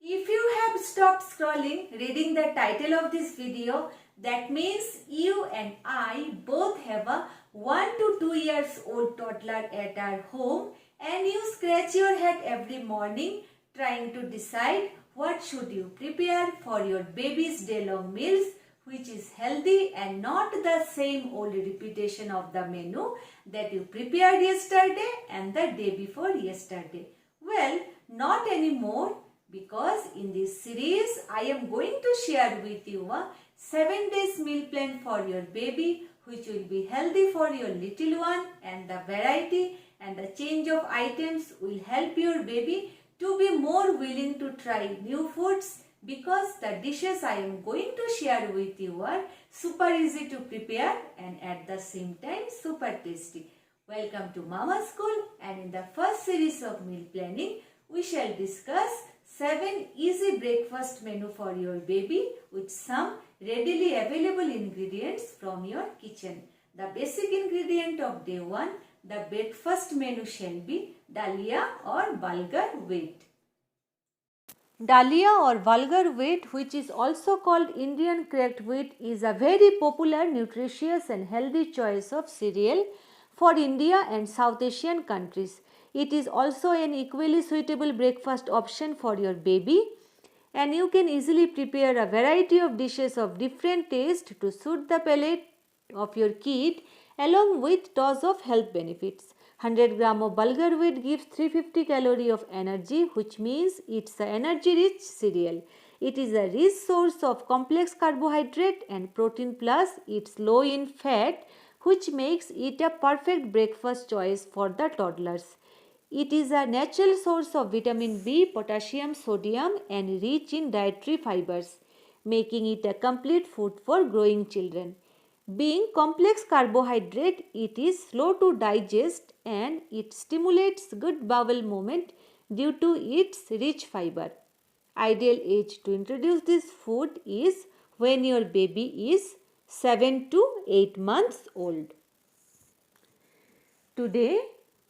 If you have stopped scrolling reading the title of this video, that means you and I both have a 1 to 2 years old toddler at our home, and you scratch your head every morning trying to decide what should you prepare for your baby's day-long meals, which is healthy and not the same old repetition of the menu that you prepared yesterday and the day before yesterday. Well, not anymore, because in this series I am going to share with you a 7 days meal plan for your baby, which will be healthy for your little one, and the variety and the change of items will help your baby to be more willing to try new foods, because the dishes I am going to share with you are super easy to prepare and at the same time super tasty. Welcome to Mama School, and in the first series of meal planning we shall discuss 7 easy breakfast menu for your baby with some readily available ingredients from your kitchen. The basic ingredient of day 1, the breakfast menu shall be Daliya or Bulgar wheat. Daliya or Bulgar wheat, which is also called Indian cracked wheat, is a very popular, nutritious and healthy choice of cereal for India and South Asian countries. It is also an equally suitable breakfast option for your baby, and you can easily prepare a variety of dishes of different taste to suit the palate of your kid, along with dose of health benefits. 100 gram of Bulgar wheat gives 350 calorie of energy, which means it's an energy rich cereal. It is a rich source of complex carbohydrate and protein, plus it's low in fat, which makes it a perfect breakfast choice for the toddlers. It is a natural source of vitamin B, potassium, sodium and rich in dietary fibers, making it a complete food for growing children. Being complex carbohydrate, it is slow to digest and it stimulates good bowel movement due to its rich fiber. Ideal age to introduce this food is when your baby is 7 to 8 months old. Today,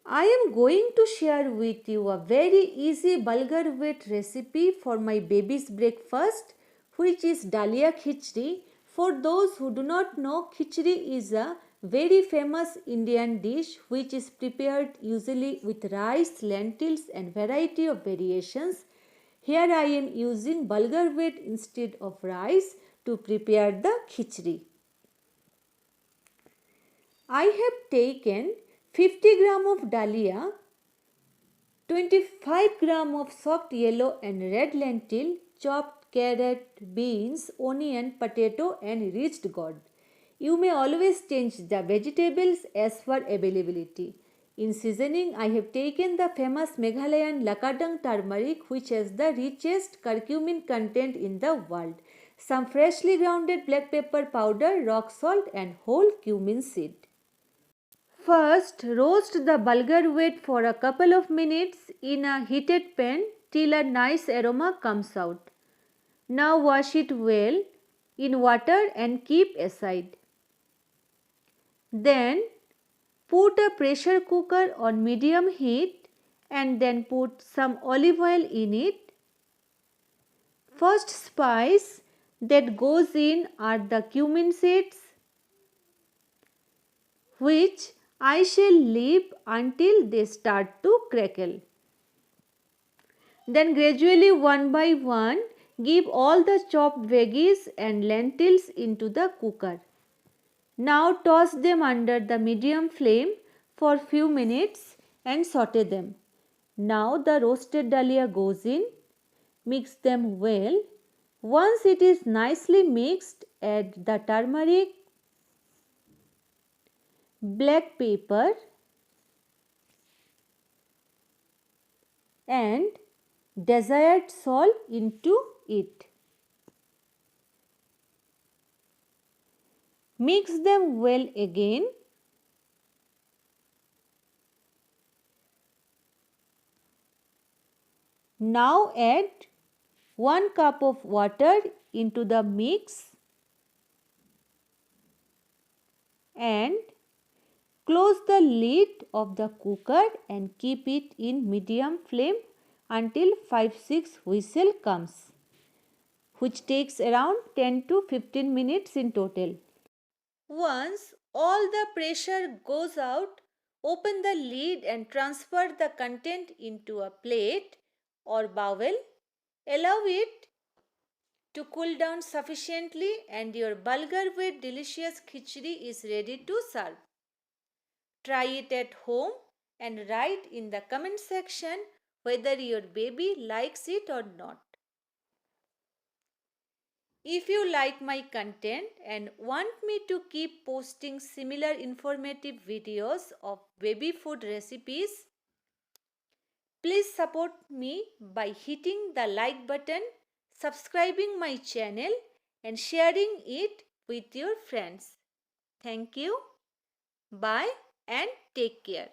I am going to share with you a very easy Bulgar wheat recipe for my baby's breakfast, which is Daliya khichadi. For those who do not know, khichadi is a very famous Indian dish which is prepared usually with rice, lentils and variety of variations. Here I am using Bulgar wheat instead of rice to prepare the khichadi. I have taken 50 gram of Daliya, 25 gram of soft yellow and red lentil, chopped carrot, beans, onion, potato and reached gourd. You may always change the vegetables as per availability. In seasoning, I have taken the famous Meghalayan Lakadang turmeric, which has the richest curcumin content in the world, some freshly grounded black pepper powder, rock salt and whole cumin seed. First, roast the Bulgar wheat for a couple of minutes in a heated pan till a nice aroma comes out. Now wash it well in water and keep aside. Then put a pressure cooker on medium heat and then put some olive oil in it. First spice that goes in are the cumin seeds, which I shall leave until they start to crackle. Then gradually, one by one, give all the chopped veggies and lentils into the cooker. Now toss them under the medium flame for few minutes and saute them. Now the roasted Daliya goes in. Mix them well. Once it is nicely mixed, add the turmeric, black pepper and desired salt into it. Mix them well again. Now add 1 cup of water into the mix and close the lid of the cooker and keep it in medium flame until 5-6 whistle comes, which takes around 10 to 15 minutes in total. Once all the pressure goes out, open the lid and transfer the content into a plate or bowl. Allow it to cool down sufficiently and your Bulgar with delicious khichdi is ready to serve. Try it at home and write in the comment section whether your baby likes it or not. If you like my content and want me to keep posting similar informative videos of baby food recipes, please support me by hitting the like button, subscribing my channel and sharing it with your friends. Thank you. Bye and take care.